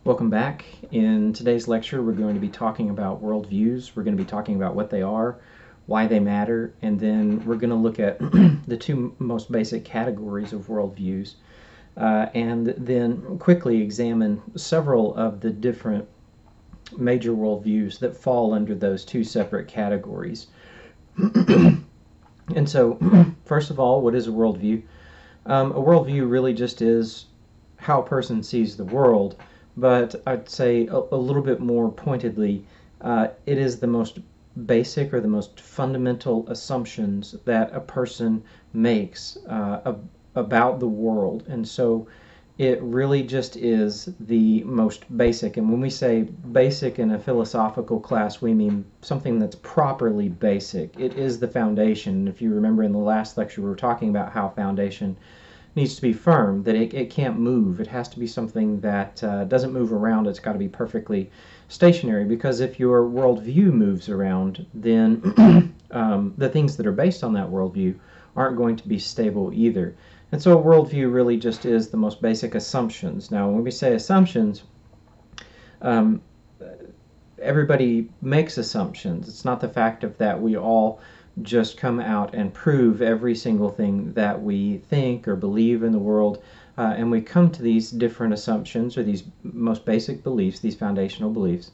Welcome back. In today's lecture, we're going to be talking about worldviews. We're going to be talking about what they are, why they matter, and then we're going to look at the two most basic categories of worldviews, and then quickly examine several of the different major worldviews that fall under those two separate categories. And so, first of all, what is a worldview? A worldview really just is how a person sees the world, but I'd say a little bit more pointedly, it is the most basic or the most fundamental assumptions that a person makes about the world. And so it really just is the most basic. And when we say basic in a philosophical class, we mean something that's properly basic. It is the foundation. If you remember in the last lecture, we were talking about how foundation needs to be firm, that it can't move. It has to be something that doesn't move around. It's got to be perfectly stationary, because if your worldview moves around, then the things that are based on that worldview aren't going to be stable either. And so a worldview really just is the most basic assumptions. Now, when we say assumptions, everybody makes assumptions. It's not the fact of that we all just come out and prove every single thing that we think or believe in the world, and we come to these different assumptions or these most basic beliefs, these foundational beliefs,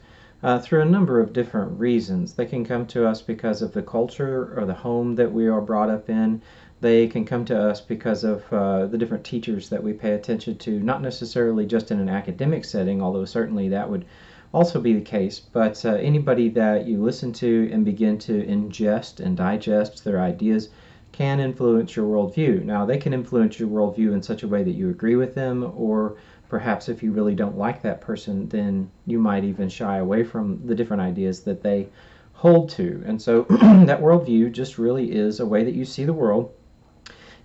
through a number of different reasons. They can come to us because of the culture or the home that we are brought up in. They can come to us because of the different teachers that we pay attention to, not necessarily just in an academic setting, although certainly that would also be the case, but anybody that you listen to and begin to ingest and digest their ideas can influence your worldview. Now, they can influence your worldview in such a way that you agree with them, or perhaps if you really don't like that person, then you might even shy away from the different ideas that they hold to. And so that worldview just really is a way that you see the world.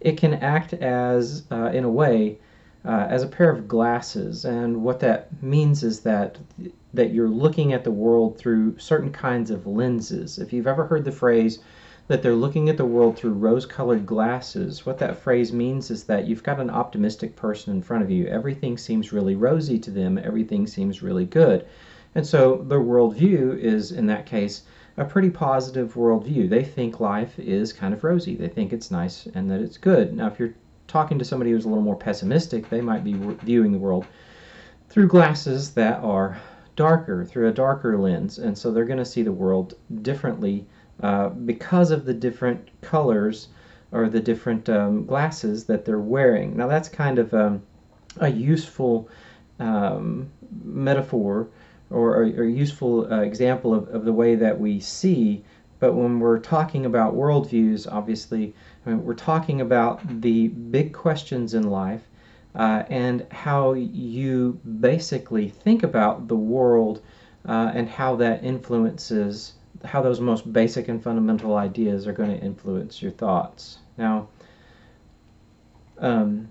It can act as, in a way, as a pair of glasses, and what that means is that you're looking at the world through certain kinds of lenses. If you've ever heard the phrase that they're looking at the world through rose-colored glasses, what that phrase means is that you've got an optimistic person in front of you. Everything seems really rosy to them. Everything seems really good. And so their worldview is, in that case, a pretty positive worldview. They think life is kind of rosy. They think it's nice and that it's good. Now, if you're talking to somebody who's a little more pessimistic, they might be viewing the world through glasses that are darker, through a darker lens, and so they're going to see the world differently because of the different colors or the different glasses that they're wearing. Now, that's kind of a useful metaphor or a useful example of the way that we see. But when we're talking about worldviews, obviously, we're talking about the big questions in life and how you basically think about the world and how that influences, how those most basic and fundamental ideas are going to influence your thoughts. Now, your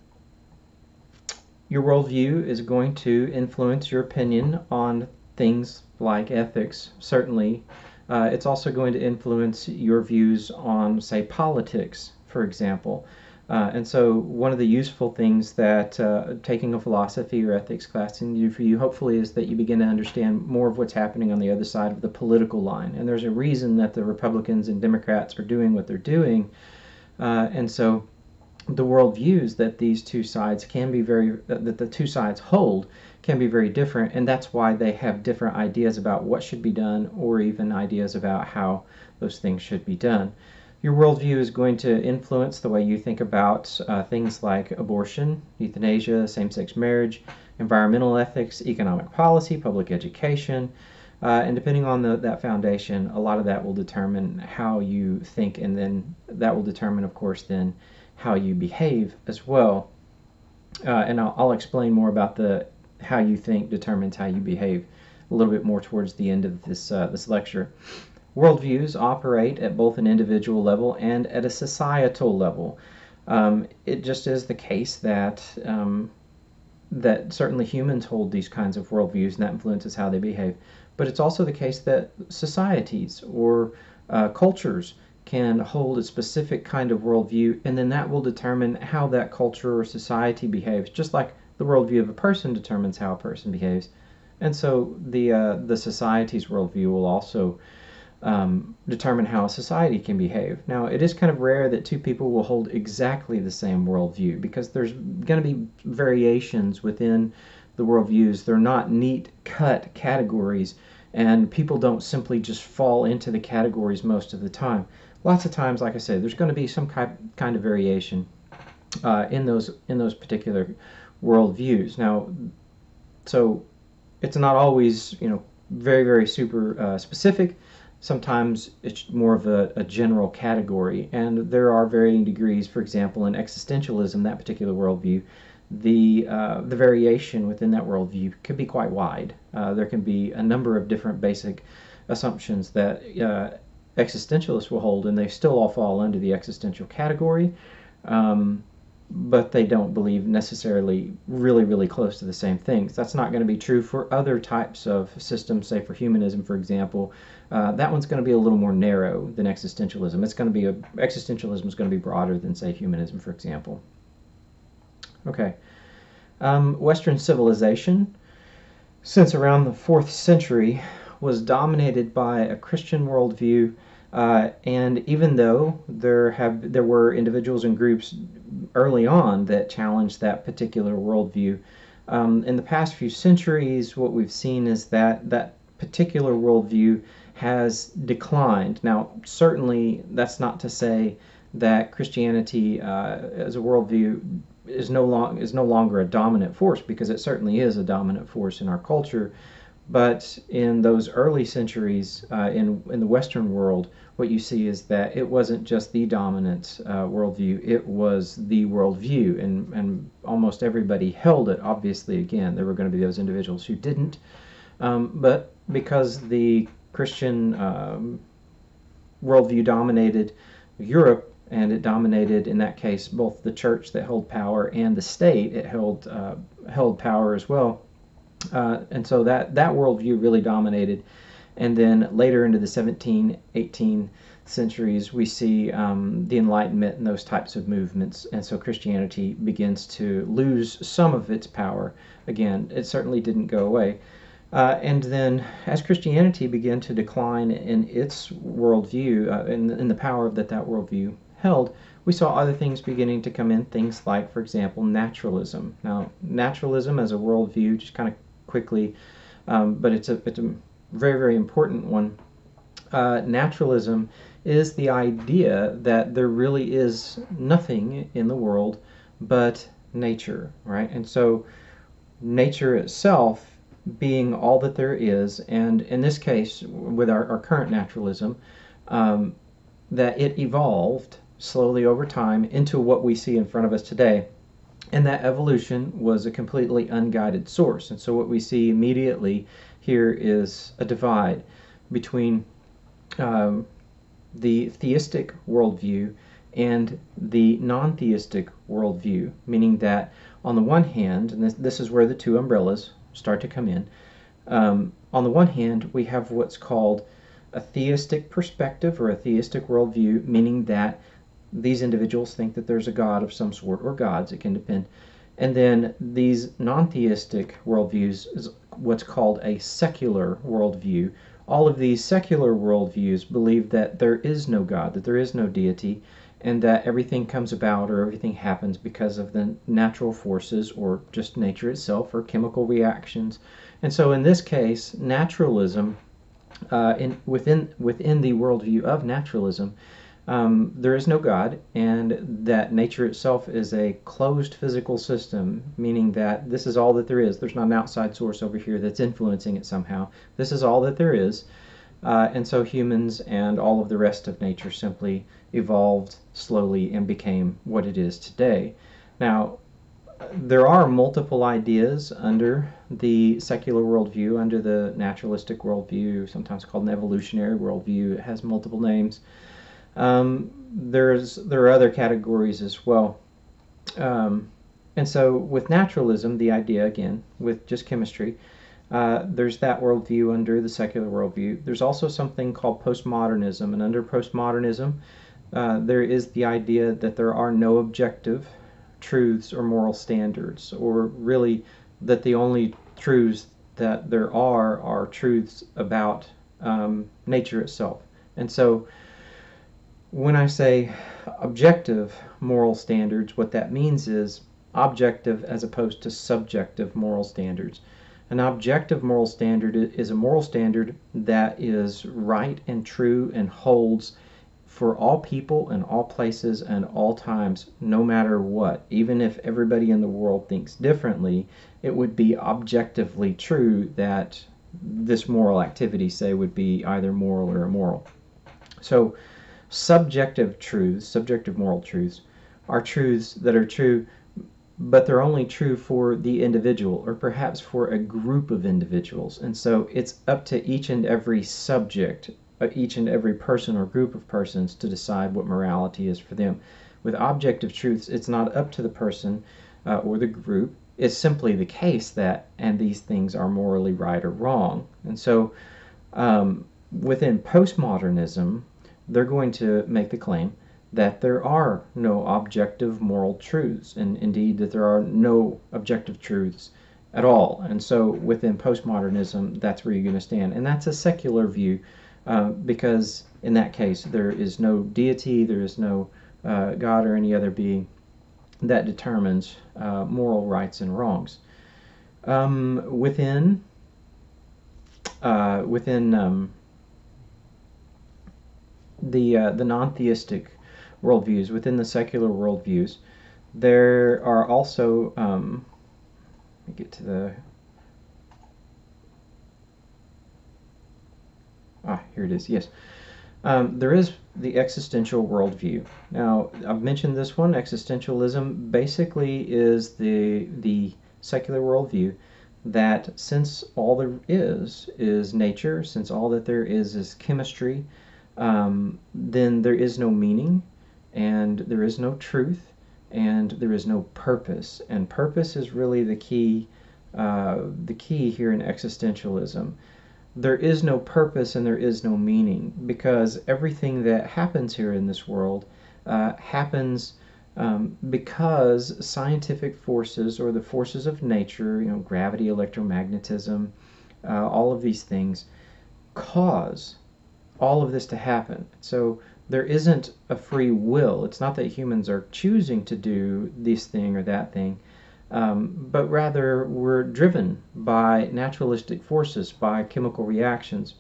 worldview is going to influence your opinion on things like ethics, certainly. It's also going to influence your views on, say, politics, for example. And so one of the useful things that taking a philosophy or ethics class can do for you, hopefully, is that you begin to understand more of what's happening on the other side of the political line. And there's a reason that the Republicans and Democrats are doing what they're doing. And so the worldviews that these two sides can be that the two sides hold can be very different, and that's why they have different ideas about what should be done, or even ideas about how those things should be done. Your worldview is going to influence the way you think about things like abortion, euthanasia, same-sex marriage, environmental ethics, economic policy, public education, and depending on that foundation, a lot of that will determine how you think, and then that will determine, of course, then how you behave as well. And I'll explain more about how you think determines how you behave a little bit more towards the end of this lecture. Worldviews operate at both an individual level and at a societal level. It just is the case that that certainly humans hold these kinds of worldviews, and that influences how they behave. But it's also the case that societies or cultures can hold a specific kind of worldview, and then that will determine how that culture or society behaves. Just like the worldview of a person determines how a person behaves, And so the society's worldview will also determine how a society can behave. Now, it is kind of rare that two people will hold exactly the same worldview because there's going to be variations within the worldviews. They're not neat cut categories, and people don't simply just fall into the categories most of the time. Lots of times, like I said, there's going to be some kind of variation in those particular worldviews. Now, so it's not always very very super specific. Sometimes it's more of a general category, and there are varying degrees. For example, in existentialism, that particular worldview, the variation within that worldview could be quite wide. There can be a number of different basic assumptions that existentialists will hold, and they still all fall under the existential category. But they don't believe necessarily really close to the same things. That's not going to be true for other types of systems, say for humanism, for example. That one's going to be a little more narrow than existentialism. Existentialism is going to be broader than, say, humanism, for example. Okay. Western civilization, since around the 4th century, was dominated by a Christian worldview. And even though there were individuals and groups early on that challenged that particular worldview, in the past few centuries, what we've seen is that that particular worldview has declined. Now, certainly, that's not to say that Christianity as a worldview is no longer a dominant force, because it certainly is a dominant force in our culture. But in those early centuries in the Western world, what you see is that it wasn't just the dominant worldview, it was the worldview, and almost everybody held it. Obviously, again, there were going to be those individuals who didn't, but because the Christian worldview dominated Europe, and it dominated, in that case, both the church that held power and the state, it held power as well. And so that worldview really dominated. And then later into the 17, 18 centuries, we see the Enlightenment and those types of movements. And so Christianity begins to lose some of its power. Again, it certainly didn't go away. And then as Christianity began to decline in its worldview, in the power that worldview held, we saw other things beginning to come in, things like, for example, naturalism. Now, naturalism as a worldview, just kind of quickly, but it's a very important one. Naturalism is the idea that there really is nothing in the world but nature, right? And so nature itself being all that there is, and in this case, with our current naturalism, that it evolved slowly over time into what we see in front of us today. And that evolution was a completely unguided source. And so what we see immediately here is a divide between the theistic worldview and the non-theistic worldview, meaning that on the one hand, and this is where the two umbrellas start to come in, on the one hand, we have what's called a theistic perspective or a theistic worldview, meaning that these individuals think that there's a God of some sort, or gods, it can depend. And then these non-theistic worldviews is what's called a secular worldview. All of these secular worldviews believe that there is no God, that there is no deity, and that everything comes about or everything happens because of the natural forces or just nature itself or chemical reactions. And so in this case, naturalism, within the worldview of naturalism, there is no God, and that nature itself is a closed physical system, meaning that this is all that there is. There's not an outside source over here that's influencing it somehow. This is all that there is. And so humans and all of the rest of nature simply evolved slowly and became what it is today. Now, there are multiple ideas under the secular worldview, under the naturalistic worldview, sometimes called an evolutionary worldview. It has multiple names. There are other categories as well. And so with naturalism, the idea, again, with just chemistry, there's that worldview under the secular worldview. There's also something called postmodernism, and under postmodernism, there is the idea that there are no objective truths or moral standards, or really that the only truths that there are truths about nature itself. And so when I say objective moral standards, what that means is objective as opposed to subjective moral standards. An objective moral standard is a moral standard that is right and true and holds for all people and all places and all times, no matter what. Even if everybody in the world thinks differently, it would be objectively true that this moral activity, say, would be either moral or immoral. So subjective truths, subjective moral truths, are truths that are true, but they're only true for the individual or perhaps for a group of individuals. And so it's up to each and every subject, each and every person or group of persons to decide what morality is for them. With objective truths, it's not up to the person or the group. It's simply the case that, and these things are morally right or wrong. And so within postmodernism, they're going to make the claim that there are no objective moral truths, and indeed that there are no objective truths at all. And so within postmodernism, that's where you're going to stand. And that's a secular view, because in that case, there is no deity, there is no God or any other being that determines moral rights and wrongs. Within the non-theistic worldviews, within the secular worldviews, there are also, let me get to the, here it is, yes. There is the existential worldview. Now, I've mentioned this one. Existentialism basically is the secular worldview that since all there is nature, since all that there is chemistry, then there is no meaning, and there is no truth, and there is no purpose. And purpose is really the key here in existentialism. There is no purpose and there is no meaning, because everything that happens here in this world happens because scientific forces, or the forces of nature, gravity, electromagnetism, all of these things cause all of this to happen. So there isn't a free will. It's not that humans are choosing to do this thing or that thing, but rather we're driven by naturalistic forces, by chemical reactions.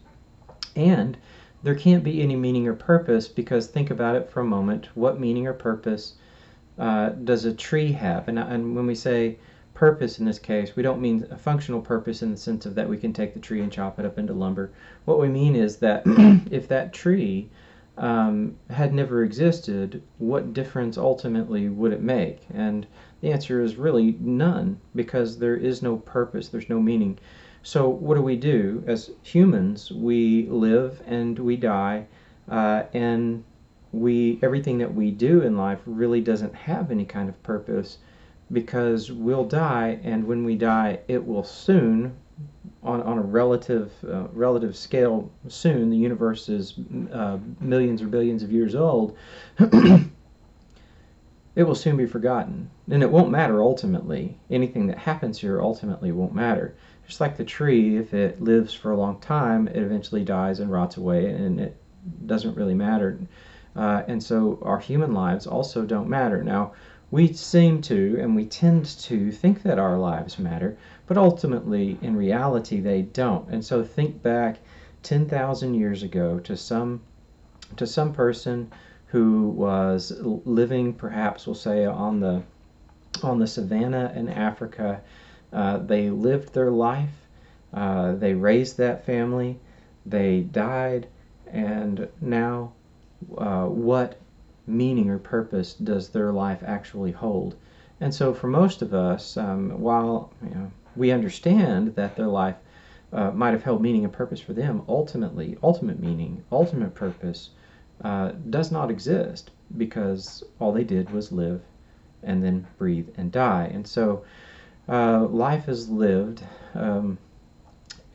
And there can't be any meaning or purpose, because think about it for a moment. What meaning or purpose does a tree have? And when we say purpose in this case, we don't mean a functional purpose in the sense of that we can take the tree and chop it up into lumber. What we mean is that if that tree had never existed, what difference ultimately would it make? And the answer is really none, because there is no purpose, there's no meaning. So what do? As humans, we live and we die, and everything that we do in life really doesn't have any kind of purpose, because we'll die, and when we die, it will soon, on a relative scale, soon, the universe is millions or billions of years old, it will soon be forgotten. And it won't matter ultimately. Anything that happens here ultimately won't matter. Just like the tree, if it lives for a long time, it eventually dies and rots away, and it doesn't really matter. And so our human lives also don't matter. Now, we seem to, and we tend to think that our lives matter, but ultimately, in reality, they don't. And so think back 10,000 years ago to some person who was living, perhaps we'll say, on the savannah in Africa. They lived their life, they raised that family, they died, and now what meaning or purpose does their life actually hold? And so for most of us, while we understand that their life might have held meaning and purpose for them, ultimate meaning, ultimate purpose does not exist, because all they did was live and then breathe and die. And so life is lived kind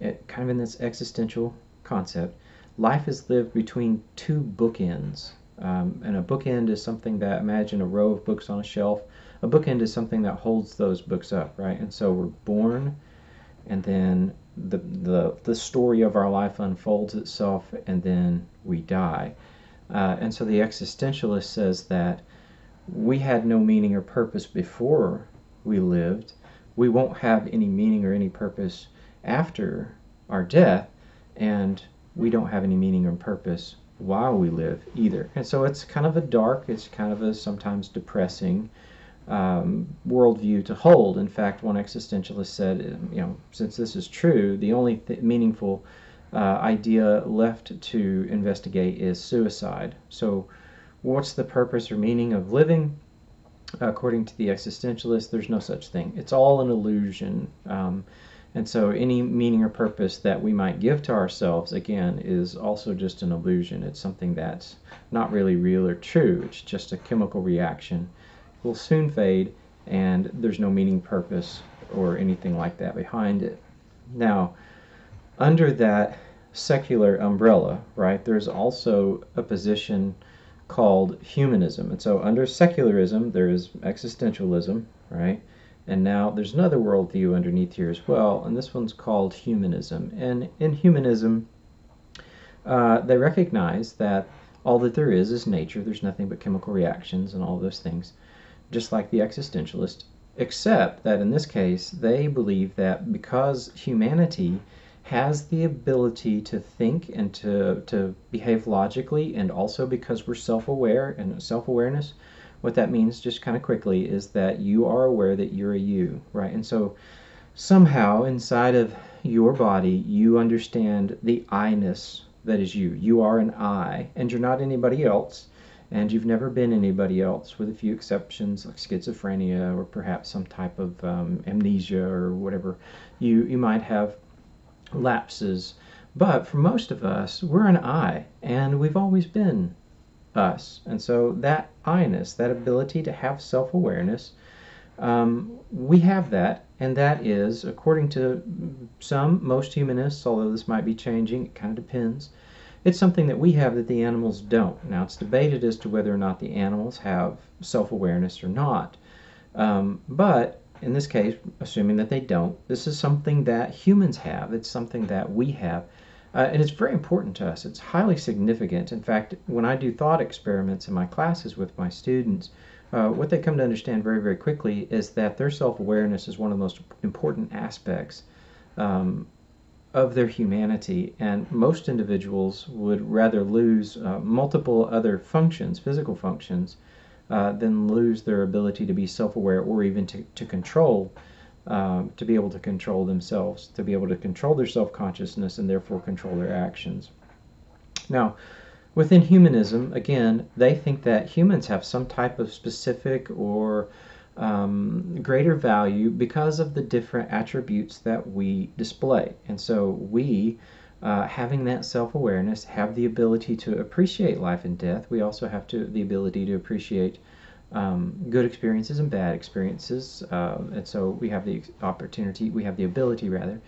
of in this existential concept. Life is lived between two bookends. And a bookend is something that, imagine a row of books on a shelf. A bookend is something that holds those books up, right? And so we're born, and then the story of our life unfolds itself, and then we die. And so the existentialist says that we had no meaning or purpose before we lived. We won't have any meaning or any purpose after our death, and we don't have any meaning or purpose while we live either. And so it's kind of a dark, it's kind of a sometimes depressing worldview to hold. In fact, one existentialist said, since this is true, the only meaningful idea left to investigate is suicide. So what's the purpose or meaning of living? According to the existentialist, there's no such thing. It's all an illusion. And so any meaning or purpose that we might give to ourselves, again, is also just an illusion. It's something that's not really real or true. It's just a chemical reaction. It will soon fade, and there's no meaning, purpose, or anything like that behind it. Now, under that secular umbrella, right, there's also a position called humanism. And so under secularism, there is existentialism, right? And now there's another worldview underneath here as well, and this one's called humanism. And in humanism, they recognize that all that there is nature. There's nothing but chemical reactions and all those things, just like the existentialist, except that in this case, they believe that because humanity has the ability to think and to behave logically, and also because we're self-aware and self-awareness, what that means, just kind of quickly, is that you are aware that you're a you, right? And so somehow inside of your body, you understand the I-ness that is you. You are an I, and you're not anybody else, and you've never been anybody else, with a few exceptions like schizophrenia or perhaps some type of amnesia or whatever. You might have lapses, but for most of us, we're an I, and we've always been us. And so that I-ness, that ability to have self-awareness, we have that, and that is, according to most humanists, although this might be changing, it kind of depends, it's something that we have that the animals don't. Now, it's debated as to whether or not the animals have self-awareness or not, but in this case, assuming that they don't, this is something that humans have. It's something that we have. And it's very important to us. It's highly significant. In fact, when I do thought experiments in my classes with my students, what they come to understand very, very quickly is that their self-awareness is one of the most important aspects of their humanity. And most individuals would rather lose multiple other functions, physical functions, than lose their ability to be self-aware, or even to control, to be able to control themselves, to be able to control their self-consciousness and therefore control their actions. Now, within humanism, again, they think that humans have some type of specific or greater value because of the different attributes that we display. And so we, having that self-awareness, have the ability to appreciate life and death. We also have the ability to appreciate good experiences and bad experiences, and so we have the ability rather,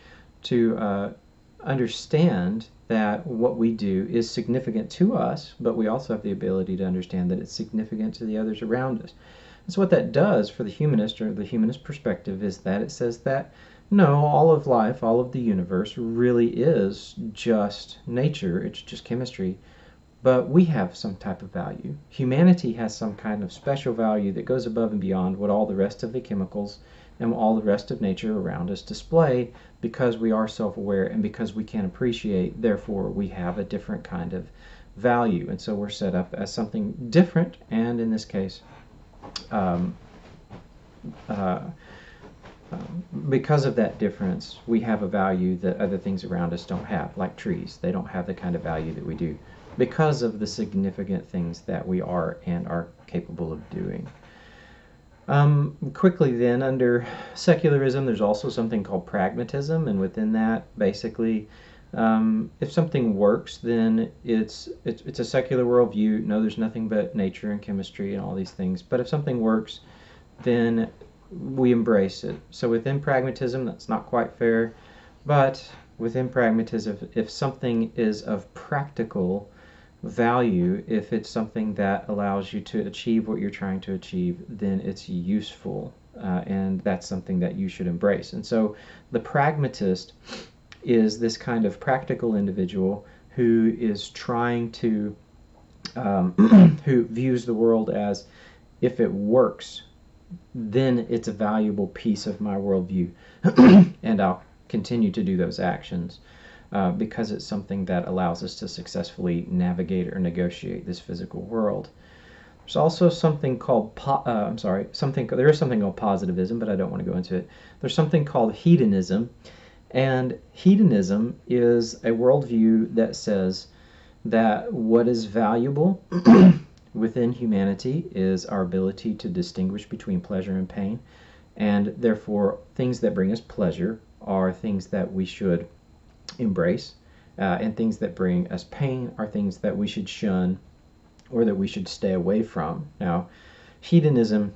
to understand that what we do is significant to us, but we also have the ability to understand that it's significant to the others around us. And so what that does for the humanist, or the humanist perspective, is that it says that no, all of life, all of the universe really is just nature, it's just chemistry, but we have some type of value. Humanity has some kind of special value that goes above and beyond what all the rest of the chemicals and all the rest of nature around us display, because we are self-aware and because we can appreciate, therefore we have a different kind of value. And so we're set up as something different, and in this case, because of that difference, we have a value that other things around us don't have, like trees. They don't have the kind of value that we do, because of the significant things that we are and are capable of doing. Quickly then, under secularism, there's also something called pragmatism, and within that, basically, if something works, then it's a secular worldview. No, there's nothing but nature and chemistry and all these things. But if something works, then we embrace it. So within pragmatism, that's not quite fair, but within pragmatism, if something is of practical value, if it's something that allows you to achieve what you're trying to achieve, then it's useful, and that's something that you should embrace. And so the pragmatist is this kind of practical individual who is trying to, who views the world as, if it works, then it's a valuable piece of my worldview, and I'll continue to do those actions because it's something that allows us to successfully navigate or negotiate this physical world. There's also something called, there is something called positivism, but I don't want to go into it. There's something called hedonism, and hedonism is a worldview that says that what is valuable within humanity is our ability to distinguish between pleasure and pain, and therefore things that bring us pleasure are things that we should embrace, and things that bring us pain are things that we should shun or that we should stay away from. Now, hedonism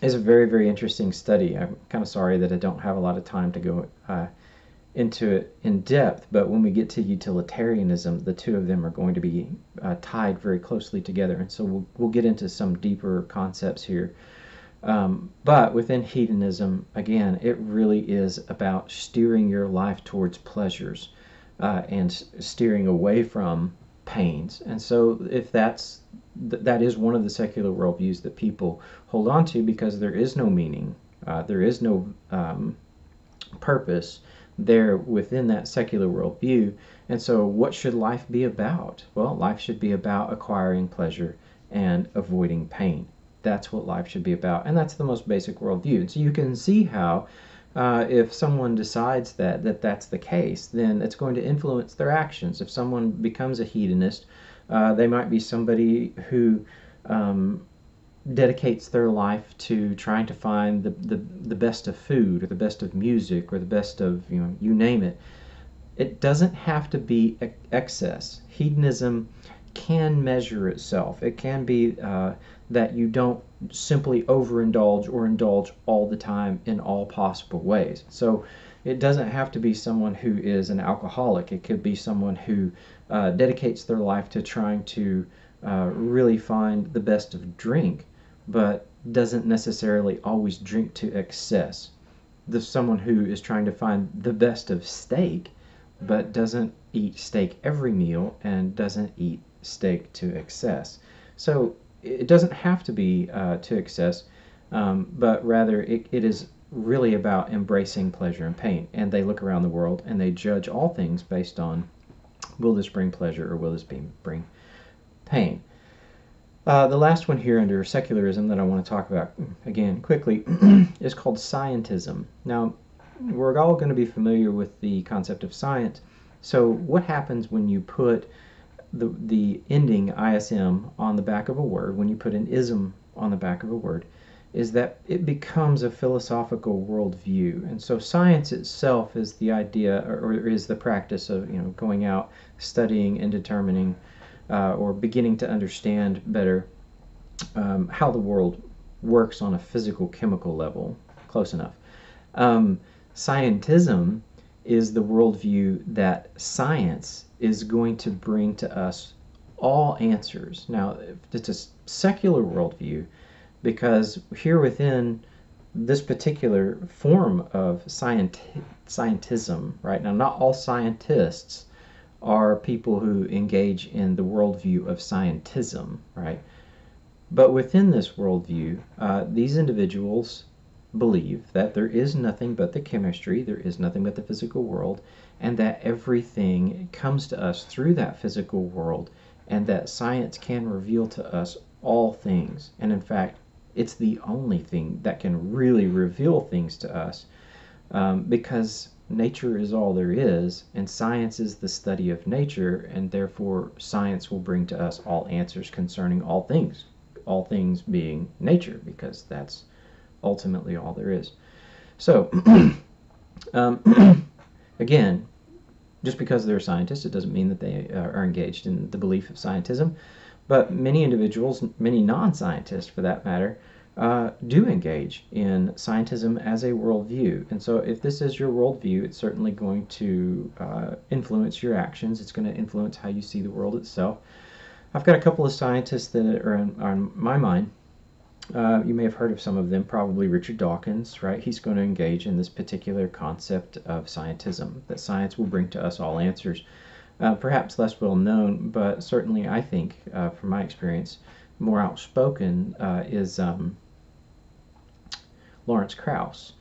is a very, very interesting study. I'm kind of sorry that I don't have a lot of time to go into it in depth, but when we get to utilitarianism, the two of them are going to be tied very closely together, and so we'll get into some deeper concepts here. But within hedonism, again, it really is about steering your life towards pleasures and steering away from pains. And so if that is one of the secular worldviews that people hold on to, because there is no meaning, there is no purpose there within that secular worldview. And so what should life be about? Well, life should be about acquiring pleasure and avoiding pain. That's what life should be about, and that's the most basic worldview. And so you can see how if someone decides that that's the case, then it's going to influence their actions. If someone becomes a hedonist, they might be somebody who dedicates their life to trying to find the best of food, or the best of music, or the best of, you name it. It doesn't have to be excess. Hedonism can measure itself. It can be that you don't simply overindulge or indulge all the time in all possible ways. So it doesn't have to be someone who is an alcoholic. It could be someone who dedicates their life to trying to really find the best of drink, but doesn't necessarily always drink to excess. There's someone who is trying to find the best of steak, but doesn't eat steak every meal and doesn't eat steak to excess. So it doesn't have to be to excess, but rather it is really about embracing pleasure and pain. And they look around the world and they judge all things based on, will this bring pleasure or will this bring pain? The last one here under secularism that I want to talk about again quickly is called scientism. Now, we're all going to be familiar with the concept of science. So what happens when you put the ending ISM on the back of a word, when you put an ism on the back of a word, is that it becomes a philosophical worldview. And so science itself is the idea, or is the practice of going out, studying and determining or beginning to understand better how the world works on a physical chemical level. Close enough. Scientism is the worldview that science is going to bring to us all answers. Now, it's a secular worldview because here within this particular form of scientism, right? Now, not all scientists are people who engage in the worldview of scientism, right? But within this worldview, these individuals believe that there is nothing but the chemistry, there is nothing but the physical world, and that everything comes to us through that physical world, and that science can reveal to us all things. And in fact, it's the only thing that can really reveal things to us, because nature is all there is, and science is the study of nature, and therefore science will bring to us all answers concerning all things being nature, because that's ultimately all there is. So again, just because they're scientists, it doesn't mean that they are engaged in the belief of scientism, but many individuals, many non-scientists for that matter, do engage in scientism as a worldview. And so if this is your worldview, it's certainly going to influence your actions. It's going to influence how you see the world itself. I've got a couple of scientists that are on my mind You may have heard of some of them, probably Richard Dawkins, right? He's going to engage in this particular concept of scientism, that science will bring to us all answers. Perhaps less well known, but certainly I think, from my experience, more outspoken is Lawrence Krauss.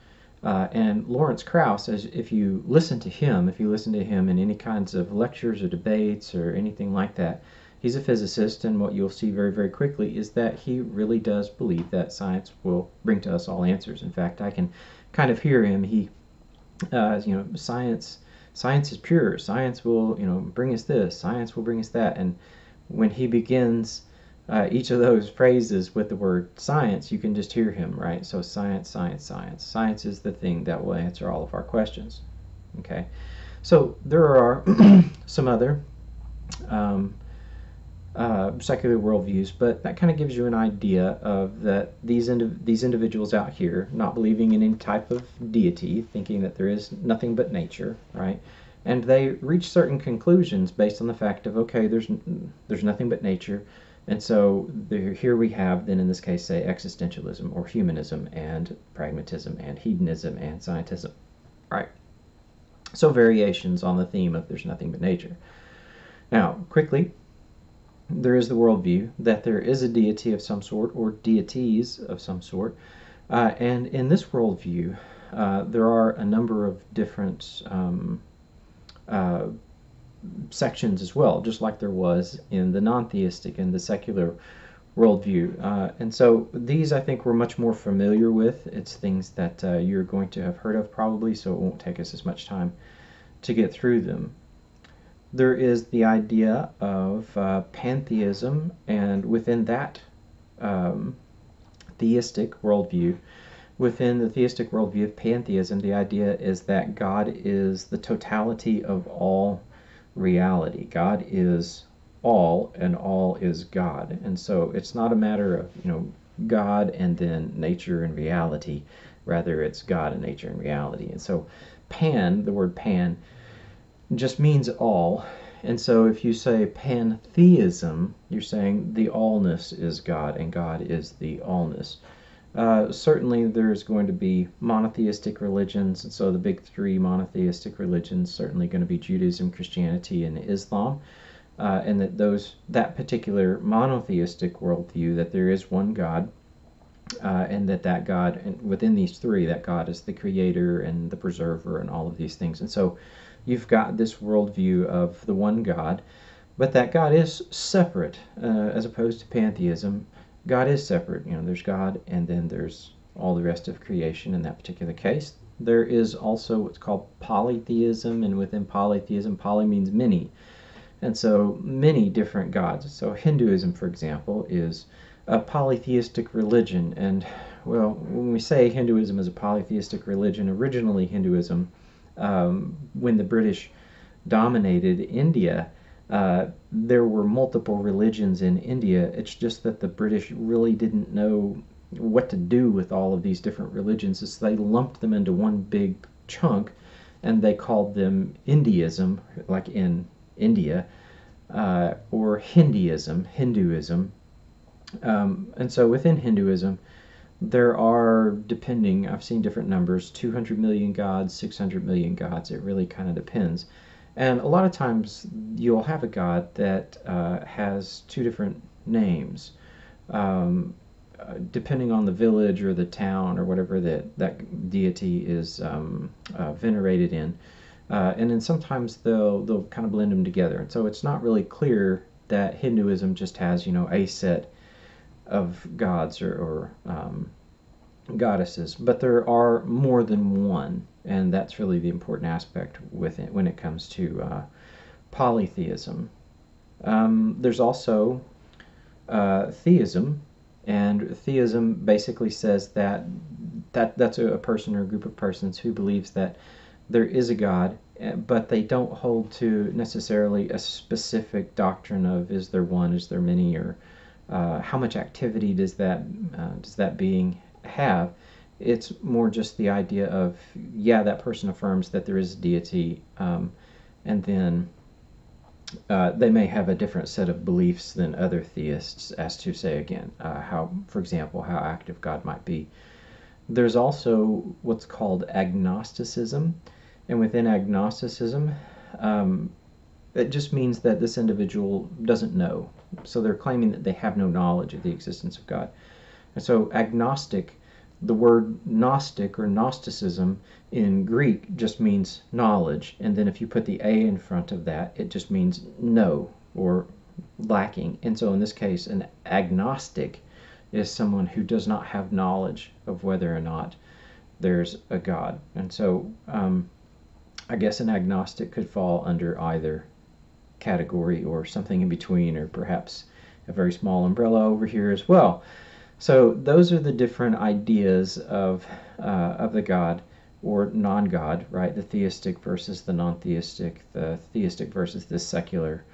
And Lawrence Krauss, if you listen to him, in any kinds of lectures or debates or anything like that, he's a physicist, and what you'll see very, very quickly is that he really does believe that science will bring to us all answers. In fact, I can kind of hear him. Science is pure. Science will, bring us this. Science will bring us that. And when he begins each of those phrases with the word science, you can just hear him, right? So science, science, science. Science is the thing that will answer all of our questions. Okay, so there are some other secular worldviews, but that kind of gives you an idea of that these individuals out here not believing in any type of deity, thinking that there is nothing but nature, right? And they reach certain conclusions based on the fact of, okay, there's nothing but nature, and so here we have then in this case say existentialism or humanism and pragmatism and hedonism and scientism, right? So variations on the theme of there's nothing but nature. Now, quickly, there is the worldview that there is a deity of some sort or deities of some sort. And in this worldview, there are a number of different sections as well, just like there was in the non-theistic and the secular worldview. And so these I think we're much more familiar with. It's things that you're going to have heard of probably, so it won't take us as much time to get through them. There is the idea of pantheism, and within that theistic worldview, within the theistic worldview of pantheism, the idea is that God is the totality of all reality. God is all, and all is God. And so it's not a matter of, God and then nature and reality. Rather, it's God and nature and reality. And so pan, the word pan, just means all. And so if you say pantheism, you're saying the allness is God and God is the allness. Certainly there's going to be monotheistic religions, and so the big three monotheistic religions certainly going to be Judaism, Christianity, and Islam. And that particular monotheistic worldview, that there is one God, and that God, and within these three, that God is the creator and the preserver and all of these things. And so you've got this worldview of the one God, but that God is separate, as opposed to pantheism. God is separate. There's God, and then there's all the rest of creation in that particular case. There is also what's called polytheism, and within polytheism, poly means many. And so many different gods. So Hinduism, for example, is a polytheistic religion. And, well, when we say Hinduism is a polytheistic religion, originally Hinduism, when the British dominated India, there were multiple religions in India. It's just that the British really didn't know what to do with all of these different religions, so they lumped them into one big chunk, and they called them Indiaism, like in India, or Hinduism. And so within Hinduism, there are, I've seen different numbers, 200 million gods, 600 million gods. It really kind of depends. And a lot of times you'll have a god that has two different names, depending on the village or the town or whatever that deity is venerated in. And then sometimes they'll kind of blend them together. And so it's not really clear that Hinduism just has, a set of gods or goddesses, but there are more than one, and that's really the important aspect with it when it comes to polytheism. There's also theism, and theism basically says that's a person or a group of persons who believes that there is a God, but they don't hold to necessarily a specific doctrine of is there one, is there many, or how much activity does that being have. It's more just the idea of, that person affirms that there is a deity, and then they may have a different set of beliefs than other theists as to, say, again, how, for example, how active God might be. There's also what's called agnosticism, and within agnosticism, it just means that this individual doesn't know. So they're claiming that they have no knowledge of the existence of God. And so agnostic, the word Gnostic or Gnosticism in Greek just means knowledge. And then if you put the A in front of that, it just means no or lacking. And so in this case, an agnostic is someone who does not have knowledge of whether or not there's a God. And so I guess an agnostic could fall under either category or something in between, or perhaps a very small umbrella over here as well. So those are the different ideas of the God or non-God, right? The theistic versus the non-theistic, the theistic versus the secular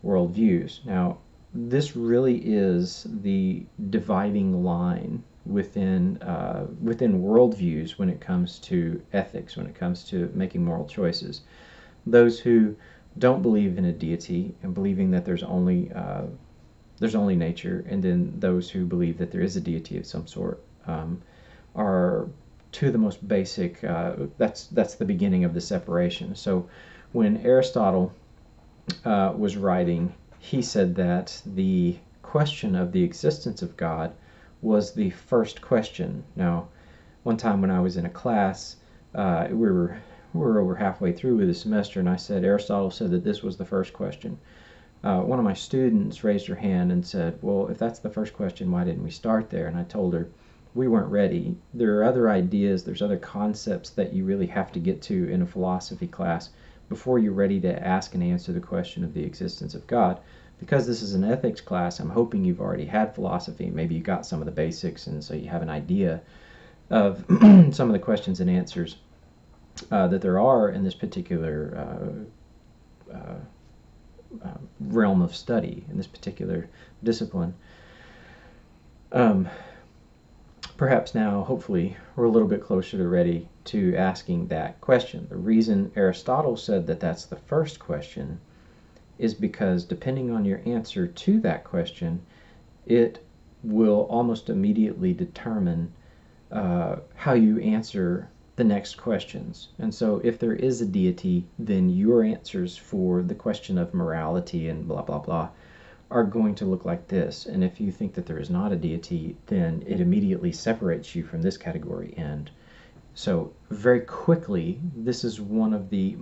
worldviews. Now, this really is the dividing line within worldviews when it comes to ethics, when it comes to making moral choices. Those who don't believe in a deity and believing that there's only nature, and then those who believe that there is a deity of some sort, are two of the most basic. That's the beginning of the separation. So when Aristotle was writing, he said that the question of the existence of God was the first question. Now, one time when I was in a class, we were over halfway through with the semester, and I said Aristotle said that this was the first question. One of my students raised her hand and said, well, if that's the first question, why didn't we start there? And I told her, we weren't ready. There are other ideas, there's other concepts that you really have to get to in a philosophy class before you're ready to ask and answer the question of the existence of God. Because this is an ethics class, I'm hoping you've already had philosophy. Maybe you got some of the basics, and so you have an idea of some of the questions and answers that there are in this particular realm of study, in this particular discipline. Perhaps now, hopefully, we're a little bit closer to ready to asking that question. The reason Aristotle said that that's the first question is because depending on your answer to that question, it will almost immediately determine how you answer the next questions. And so if there is a deity, then your answers for the question of morality and blah, blah, blah are going to look like this. And if you think that there is not a deity, then it immediately separates you from this category. And so very quickly, this is one of the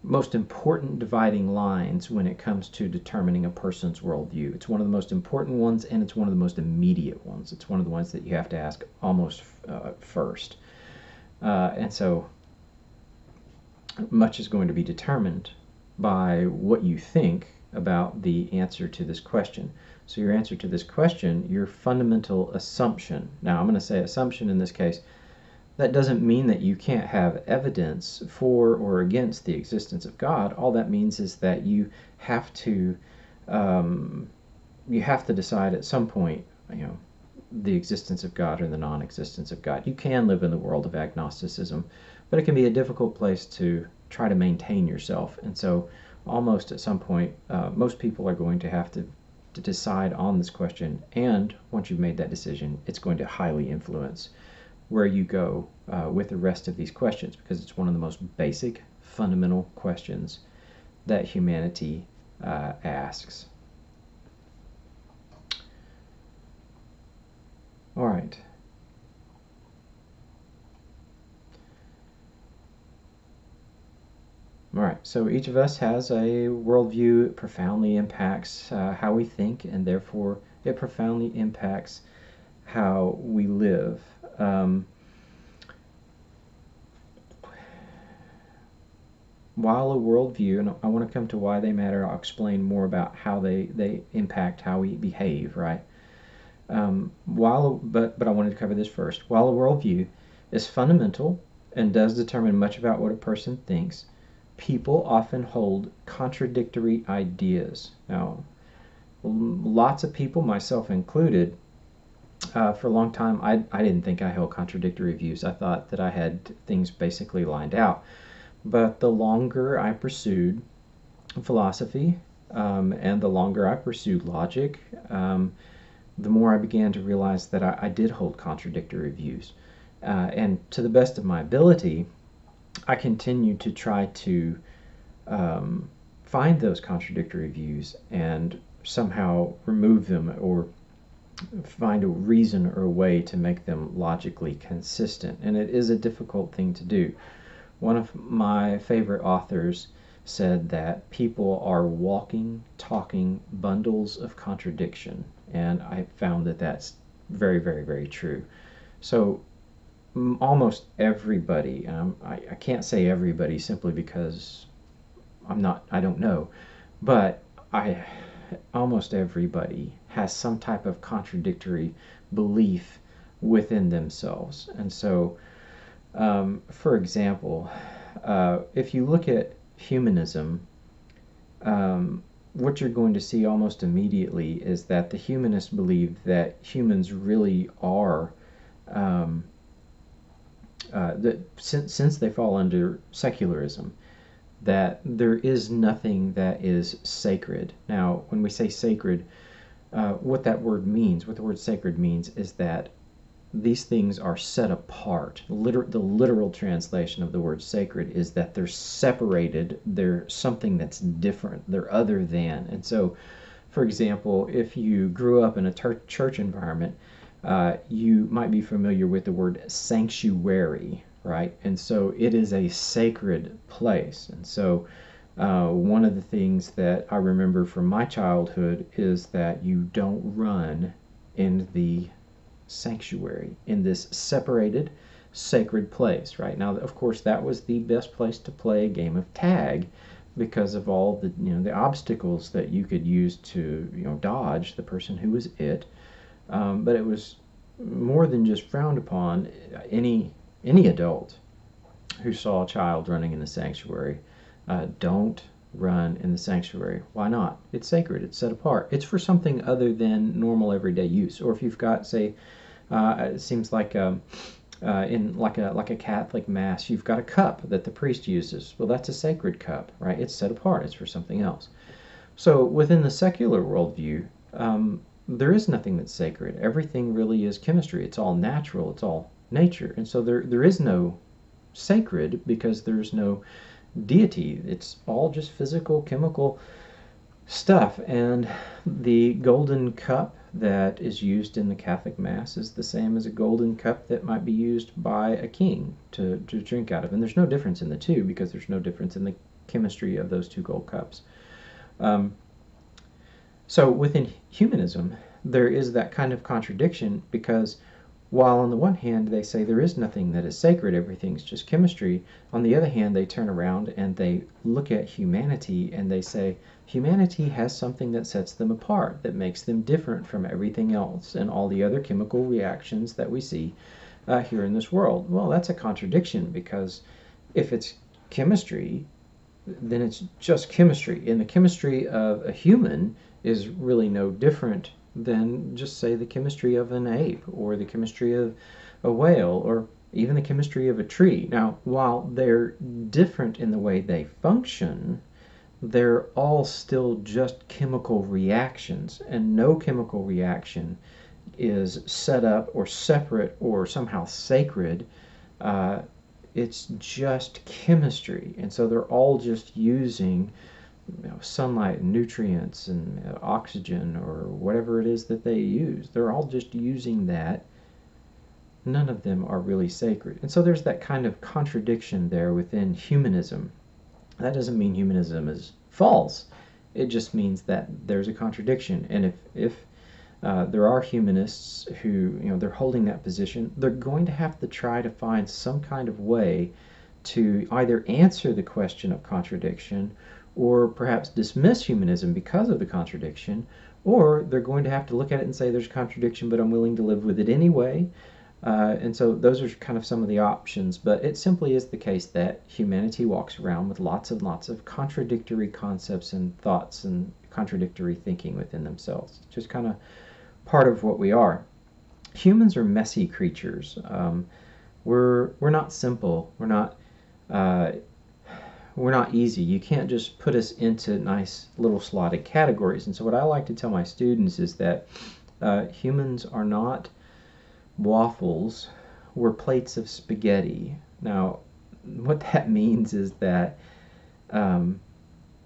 most important dividing lines when it comes to determining a person's worldview. It's one of the most important ones, and it's one of the most immediate ones. It's one of the ones that you have to ask almost first. And so much is going to be determined by what you think about the answer to this question. So your answer to this question, your fundamental assumption. Now I'm going to say assumption in this case. That doesn't mean that you can't have evidence for or against the existence of God. All that means is that you have to decide at some point, the existence of God or the non-existence of God. You can live in the world of agnosticism, but it can be a difficult place to try to maintain yourself. And so almost at some point, most people are going to have to decide on this question. And once you've made that decision, it's going to highly influence where you go with the rest of these questions, because it's one of the most basic, fundamental questions that humanity asks. All right. All right, so each of us has a worldview. It profoundly impacts how we think, and therefore it profoundly impacts how we live. While a worldview, and I want to come to why they matter, I'll explain more about how they impact how we behave, right? But I wanted to cover this first. While a worldview is fundamental and does determine much about what a person thinks, people often hold contradictory ideas. Now, lots of people, myself included, for a long time, I didn't think I held contradictory views. I thought that I had things basically lined out. But the longer I pursued philosophy, and the longer I pursued logic, the more I began to realize that I did hold contradictory views. And to the best of my ability, I continued to try to find those contradictory views and somehow remove them or find a reason or a way to make them logically consistent. And it is a difficult thing to do. One of my favorite authors said that people are walking, talking bundles of contradiction. And I found that that's very, very, very true. So almost everybody, I can't say everybody simply because I don't know, but almost everybody has some type of contradictory belief within themselves. And so, for example, if you look at humanism, what you're going to see almost immediately is that the humanists believe that humans really are, since they fall under secularism, that there is nothing that is sacred. Now, when we say sacred, what that word means, what the word sacred means, is that these things are set apart. The literal translation of the word sacred is that they're separated, they're something that's different, they're other than. And so, for example, if you grew up in a church environment, you might be familiar with the word sanctuary, right? And so it is a sacred place. And so one of the things that I remember from my childhood is that you don't run in the sanctuary, in this separated, sacred place, right? Now, of course, that was the best place to play a game of tag because of all the, the obstacles that you could use to, dodge the person who was it. But it was more than just frowned upon. Any adult who saw a child running in the sanctuary, don't run in the sanctuary. Why not? It's sacred. It's set apart. It's for something other than normal everyday use. Or if you've got, say, it seems like in like a Catholic mass, you've got a cup that the priest uses. Well, that's a sacred cup, right? It's set apart. It's for something else. So within the secular worldview, there is nothing that's sacred. Everything really is chemistry. It's all natural. It's all nature. And so there is no sacred because there's no deity. It's all just physical, chemical stuff. And the golden cup that is used in the Catholic Mass is the same as a golden cup that might be used by a king to drink out of. And there's no difference in the two because there's no difference in the chemistry of those two gold cups. So within humanism, there is that kind of contradiction because while on the one hand they say there is nothing that is sacred, everything's just chemistry, on the other hand they turn around and they look at humanity and they say humanity has something that sets them apart, that makes them different from everything else and all the other chemical reactions that we see here in this world. Well, that's a contradiction because if it's chemistry, then it's just chemistry. And the chemistry of a human is really no different than just say the chemistry of an ape or the chemistry of a whale or even the chemistry of a tree. Now, while they're different in the way they function, they're all still just chemical reactions, and no chemical reaction is set up or separate or somehow sacred. It's just chemistry, and so they're all just using sunlight and nutrients and oxygen or whatever it is that they use. They're all just using that. None of them are really sacred. And so there's that kind of contradiction there within humanism. That doesn't mean humanism is false. It just means that there's a contradiction. And if there are humanists who, they're holding that position, they're going to have to try to find some kind of way to either answer the question of contradiction or perhaps dismiss humanism because of the contradiction, or they're going to have to look at it and say there's a contradiction, but I'm willing to live with it anyway. And so those are kind of some of the options, but it simply is the case that humanity walks around with lots and lots of contradictory concepts and thoughts and contradictory thinking within themselves. It's just kind of part of what we are. Humans are messy creatures. We're not simple. We're not we're not easy. You can't just put us into nice little slotted categories. And so what I like to tell my students is that humans are not waffles, we're plates of spaghetti. Now, what that means is that um,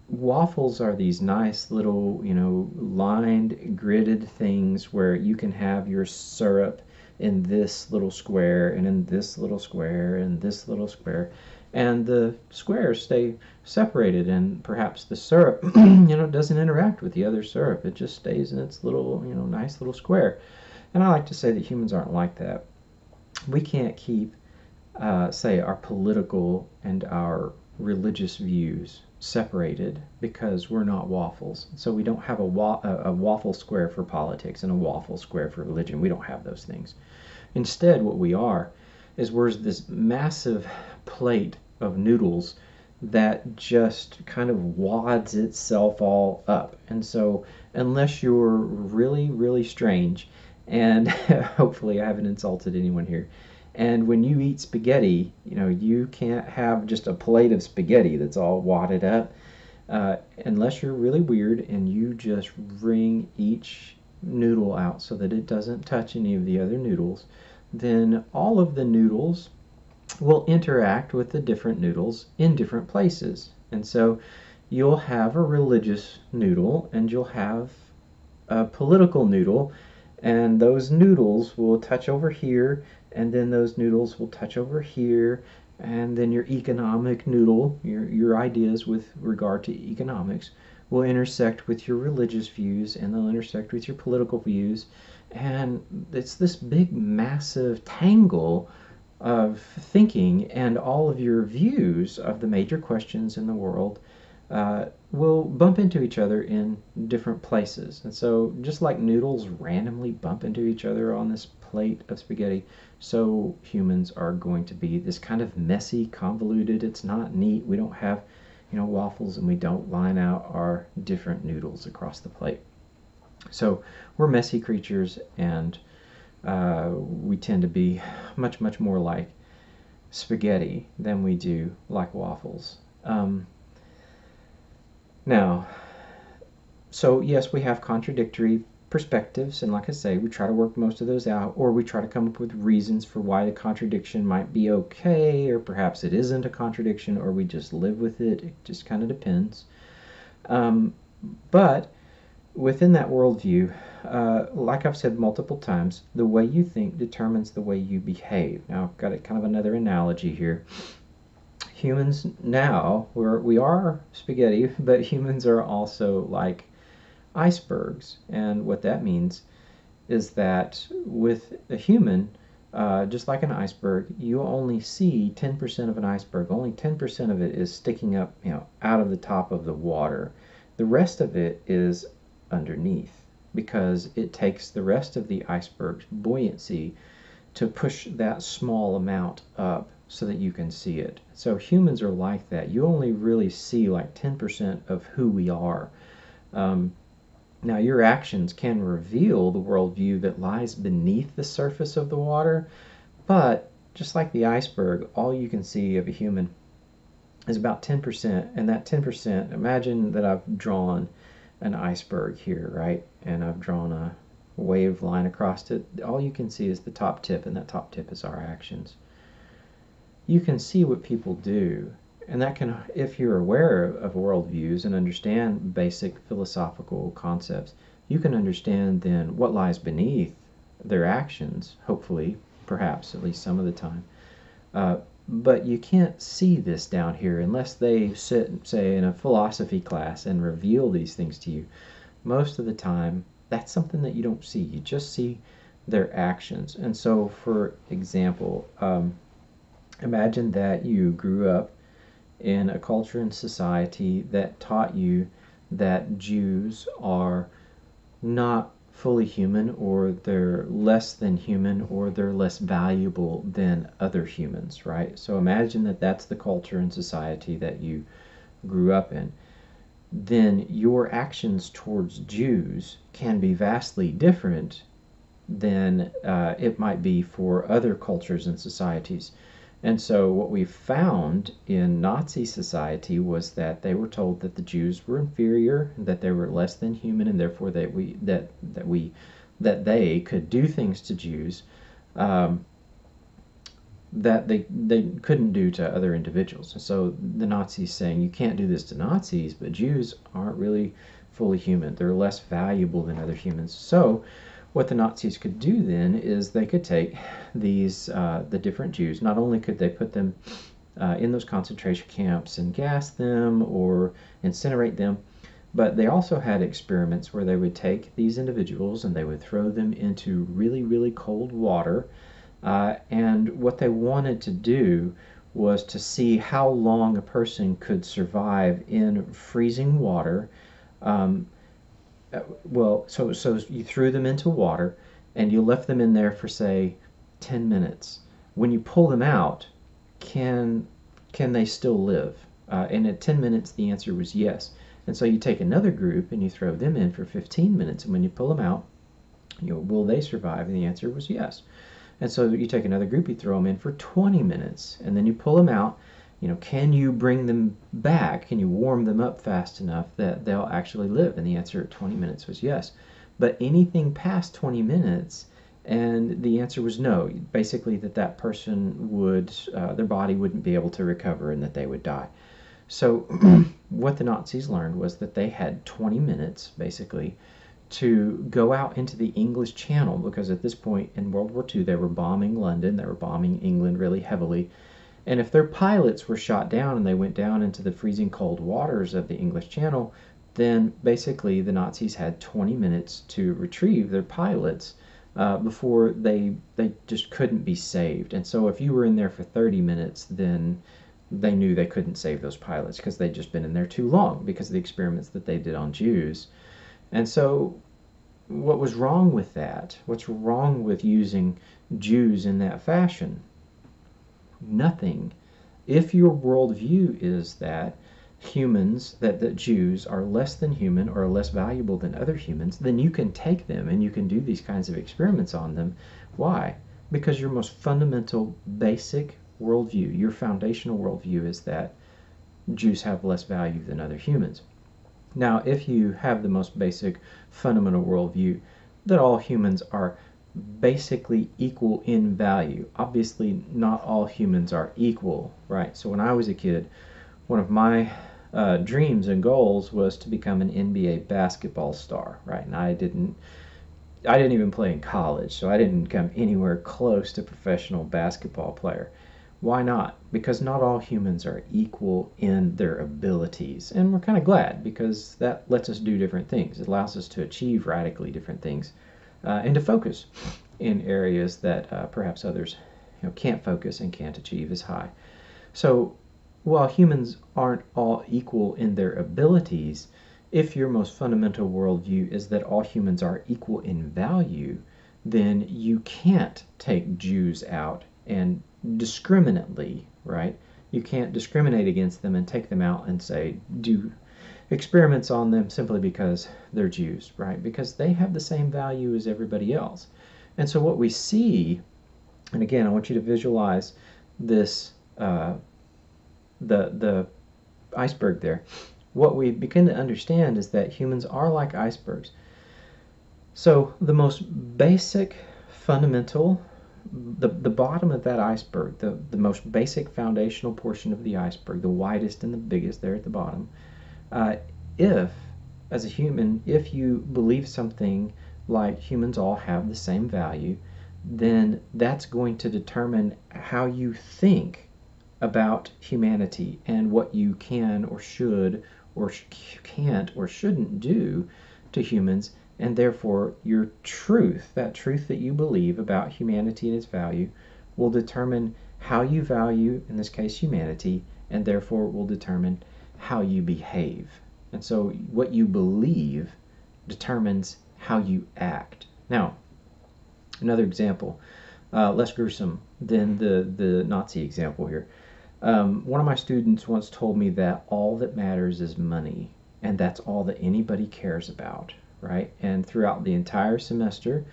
waffles are these nice little, lined, gridded things where you can have your syrup in this little square and in this little square and this little square. And the squares stay separated, and perhaps the syrup, doesn't interact with the other syrup. It just stays in its little, nice little square. And I like to say that humans aren't like that. We can't keep, say, our political and our religious views separated because we're not waffles. So we don't have a waffle square for politics and a waffle square for religion. We don't have those things. Instead, what we are is we're this massive plate of noodles that just kind of wads itself all up. And so, unless you're really, really strange, and hopefully I haven't insulted anyone here, and when you eat spaghetti, you can't have just a plate of spaghetti that's all wadded up, unless you're really weird and you just wring each noodle out so that it doesn't touch any of the other noodles. Then all of the noodles will interact with the different noodles in different places. And so you'll have a religious noodle and you'll have a political noodle, and those noodles will touch over here, and then those noodles will touch over here, and then your economic noodle, your ideas with regard to economics, will intersect with your religious views, and they'll intersect with your political views, and it's this big massive tangle of thinking, and all of your views of the major questions in the world will bump into each other in different places. And so just like noodles randomly bump into each other on this plate of spaghetti, so humans are going to be this kind of messy, convoluted, it's not neat. We don't have, waffles, and we don't line out our different noodles across the plate. So we're messy creatures, and we tend to be much, much more like spaghetti than we do like waffles. Now, so yes, we have contradictory perspectives, and like I say, we try to work most of those out, or we try to come up with reasons for why the contradiction might be okay, or perhaps it isn't a contradiction, or we just live with it. It just kind of depends. But within that worldview, like I've said multiple times, the way you think determines the way you behave. Now, I've got kind of another analogy here. Humans now, we are spaghetti, but humans are also like icebergs. And what that means is that with a human, just like an iceberg, you only see 10% of an iceberg. Only 10% of it is sticking up, out of the top of the water. The rest of it is underneath, because it takes the rest of the iceberg's buoyancy to push that small amount up so that you can see it. So humans are like that. You only really see like 10% of who we are. Now, your actions can reveal the worldview that lies beneath the surface of the water, but just like the iceberg, all you can see of a human is about 10%, and that 10%, imagine that I've drawn an iceberg here, right? And I've drawn a wave line across it. All you can see is the top tip, and that top tip is our actions. You can see what people do, and that can, if you're aware of worldviews and understand basic philosophical concepts, you can understand then what lies beneath their actions, hopefully, perhaps, at least some of the time. But you can't see this down here unless they sit, say, in a philosophy class and reveal these things to you. Most of the time, that's something that you don't see. You just see their actions. And so, for example, imagine that you grew up in a culture and society that taught you that Jews are not fully human, or they're less than human, or they're less valuable than other humans, right? So imagine that that's the culture and society that you grew up in. Then your actions towards Jews can be vastly different than it might be for other cultures and societies. And so what we found in Nazi society was that they were told that the Jews were inferior, that they were less than human, and therefore that they could do things to Jews um, that they couldn't do to other individuals. And so the Nazis saying you can't do this to Nazis, but Jews aren't really fully human. They're less valuable than other humans. So what the Nazis could do then is they could take these the different Jews. Not only could they put them in those concentration camps and gas them or incinerate them, but they also had experiments where they would take these individuals and they would throw them into really, really cold water. And what they wanted to do was to see how long a person could survive in freezing water. Um, so you threw them into water and you left them in there for, say, 10 minutes. When you pull them out, can they still live? And at 10 minutes, the answer was yes. And so you take another group and you throw them in for 15 minutes, and when you pull them out, will they survive? And the answer was yes. And so you take another group, you throw them in for 20 minutes, and then you pull them out. Can you bring them back? Can you warm them up fast enough that they'll actually live? And the answer at 20 minutes was yes. But anything past 20 minutes, and the answer was no. Basically, that person would, their body wouldn't be able to recover and that they would die. So what the Nazis learned was that they had 20 minutes, basically, to go out into the English Channel, because at this point in World War II, they were bombing London, they were bombing England really heavily. And if their pilots were shot down and they went down into the freezing cold waters of the English Channel, then basically the Nazis had 20 minutes to retrieve their pilots before they just couldn't be saved. And so if you were in there for 30 minutes, then they knew they couldn't save those pilots because they'd just been in there too long because of the experiments that they did on Jews. And so what was wrong with that? What's wrong with using Jews in that fashion? Nothing. If your worldview is that that Jews are less than human or less valuable than other humans, then you can take them and you can do these kinds of experiments on them. Why? Because your most fundamental, basic worldview, your foundational worldview, is that Jews have less value than other humans. Now, if you have the most basic fundamental worldview that all humans are basically equal in value, obviously not all humans are equal, right? So when I was a kid, one of my dreams and goals was to become an NBA basketball star, right? And I didn't even play in college, so I didn't come anywhere close to professional basketball player. Why not? Because not all humans are equal in their abilities. And we're kind of glad, because that lets us do different things. It allows us to achieve radically different things and to focus in areas that perhaps others can't focus and can't achieve as high. So while humans aren't all equal in their abilities, if your most fundamental worldview is that all humans are equal in value, then you can't take Jews out and discriminately, right? You can't discriminate against them and take them out and say, do experiments on them simply because they're Jews, right? Because they have the same value as everybody else. And so what we see, and again, I want you to visualize this, the iceberg there. What we begin to understand is that humans are like icebergs. So the most basic, fundamental, the bottom of that iceberg, the most basic foundational portion of the iceberg, the widest and the biggest there at the bottom, if, as a human, if you believe something like humans all have the same value, then that's going to determine how you think about humanity and what you can or should or can't or shouldn't do to humans. And therefore, your truth, that truth that you believe about humanity and its value, will determine how you value, in this case, humanity, and therefore will determine how you behave. And so what you believe determines how you act. Now, another example, less gruesome than the Nazi example here. One of my students once told me that all that matters is money, and that's all that anybody cares about. Right? And throughout the entire semester,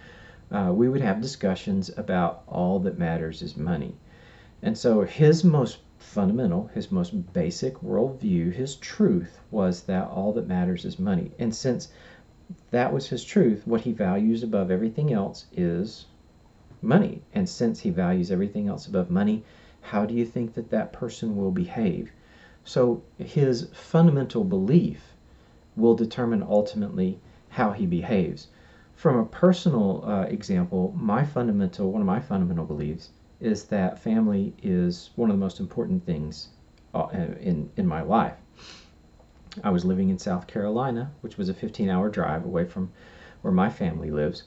we would have discussions about all that matters is money. And so his most fundamental, his most basic worldview, his truth was that all that matters is money. And since that was his truth, what he values above everything else is money. And since he values everything else above money, how do you think that that person will behave? So his fundamental belief will determine ultimately how he behaves. From a personal example, one of my fundamental beliefs is that family is one of the most important things in my life. I was living in South Carolina, which was a 15-hour drive away from where my family lives.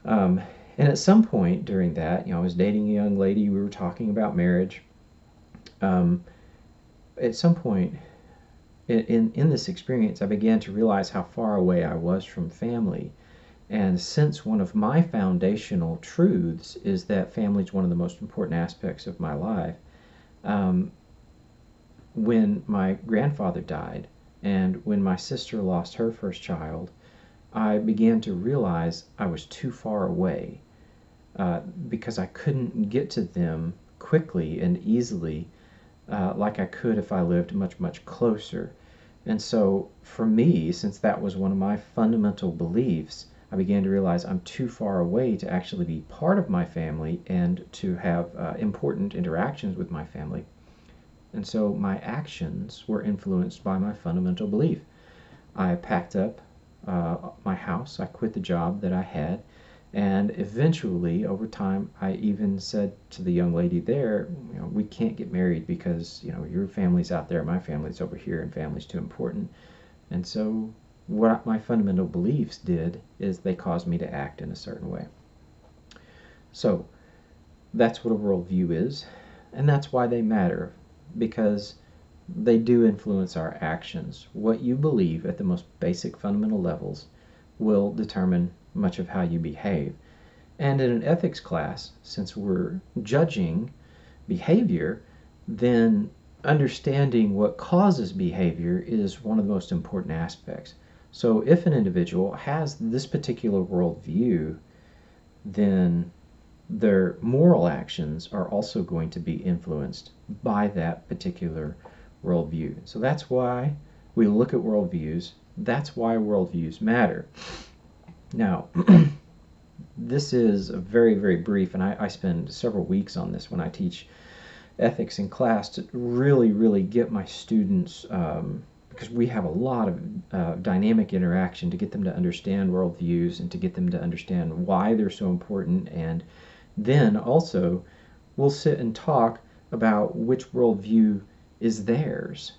And at some point during that, I was dating a young lady. We were talking about marriage. At some point in this experience, I began to realize how far away I was from family. And since one of my foundational truths is that family is one of the most important aspects of my life, when my grandfather died and when my sister lost her first child, I began to realize I was too far away because I couldn't get to them quickly and easily like I could if I lived much, much closer. And so for me, since that was one of my fundamental beliefs, I began to realize I'm too far away to actually be part of my family and to have important interactions with my family. And so my actions were influenced by my fundamental belief. I packed up my house, I quit the job that I had, and eventually, over time, I even said to the young lady there, we can't get married because, your family's out there, my family's over here, and family's too important. And so what my fundamental beliefs did is they caused me to act in a certain way. So that's what a worldview is, and that's why they matter, because they do influence our actions. What you believe at the most basic fundamental levels will determine much of how you behave. And in an ethics class, since we're judging behavior, then understanding what causes behavior is one of the most important aspects. So if an individual has this particular worldview, then their moral actions are also going to be influenced by that particular worldview. So that's why we look at worldviews. That's why worldviews matter. Now, this is a very, very brief, and I spend several weeks on this when I teach ethics in class to really, really get my students, because we have a lot of dynamic interaction to get them to understand worldviews and to get them to understand why they're so important. And then also we'll sit and talk about which worldview is theirs,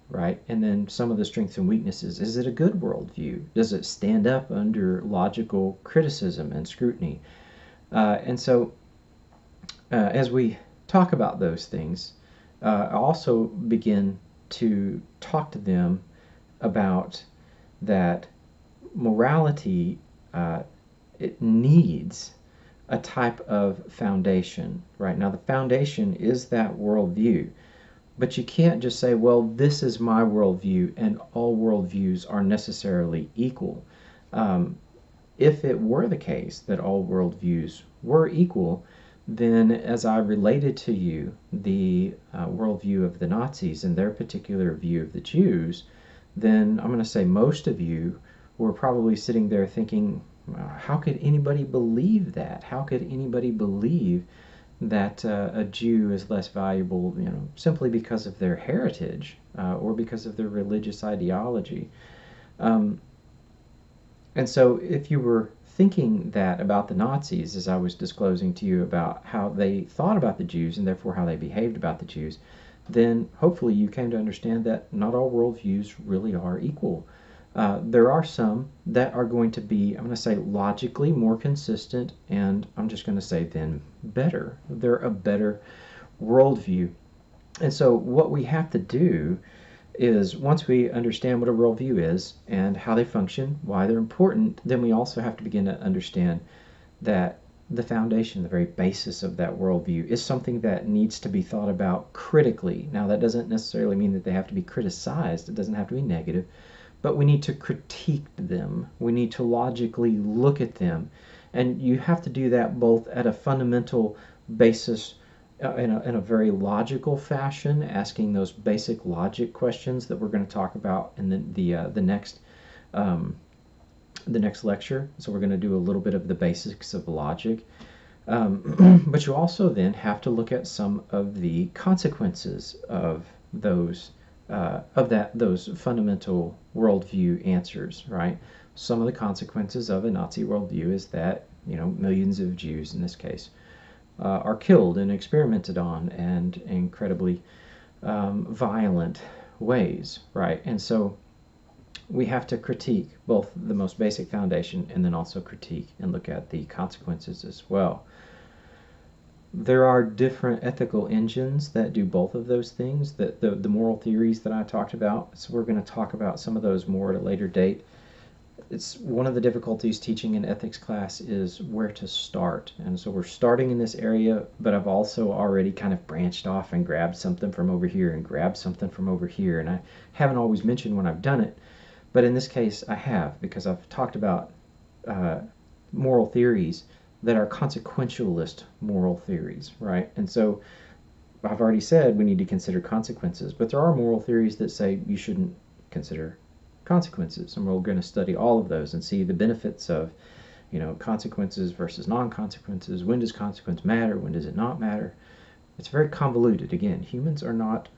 right? And then some of the strengths and weaknesses. Is it a good worldview? Does it stand up under logical criticism and scrutiny? And so as we talk about those things, I also begin to talk to them about that morality, it needs a type of foundation, right? Now, the foundation is that worldview. But you can't just say, well, this is my worldview and all worldviews are necessarily equal. If it were the case that all worldviews were equal, then as I related to you the worldview of the Nazis and their particular view of the Jews, then I'm going to say most of you were probably sitting there thinking, how could anybody believe that? How could anybody believe that a Jew is less valuable, simply because of their heritage or because of their religious ideology? And so if you were thinking that about the Nazis, as I was disclosing to you about how they thought about the Jews and therefore how they behaved about the Jews, then hopefully you came to understand that not all worldviews really are equal. There are some that are going to be, I'm going to say, logically more consistent, and I'm just going to say then better. They're a better worldview. And so what we have to do is, once we understand what a worldview is and how they function, why they're important, then we also have to begin to understand that the foundation, the very basis of that worldview, is something that needs to be thought about critically. Now, that doesn't necessarily mean that they have to be criticized. It doesn't have to be negative. But we need to critique them. We need to logically look at them. And you have to do that both at a fundamental basis in a very logical fashion, asking those basic logic questions that we're going to talk about in um, the next lecture. So we're going to do a little bit of the basics of logic. But you also then have to look at some of the consequences of those fundamental worldview answers, right? Some of the consequences of a Nazi worldview is that millions of Jews in this case are killed and experimented on and incredibly violent ways, right? And so we have to critique both the most basic foundation and then also critique and look at the consequences as well. There are different ethical engines that do both of those things, the moral theories that I talked about. So we're going to talk about some of those more at a later date. It's one of the difficulties teaching an ethics class is where to start. And so we're starting in this area, but I've also already kind of branched off and grabbed something from over here and grabbed something from over here. And I haven't always mentioned when I've done it, but in this case I have, because I've talked about moral theories that are consequentialist moral theories, right? And so I've already said we need to consider consequences, but there are moral theories that say you shouldn't consider consequences, and we're going to study all of those and see the benefits of consequences versus non-consequences. When does consequence matter? When does it not matter? It's very convoluted. Again, humans are not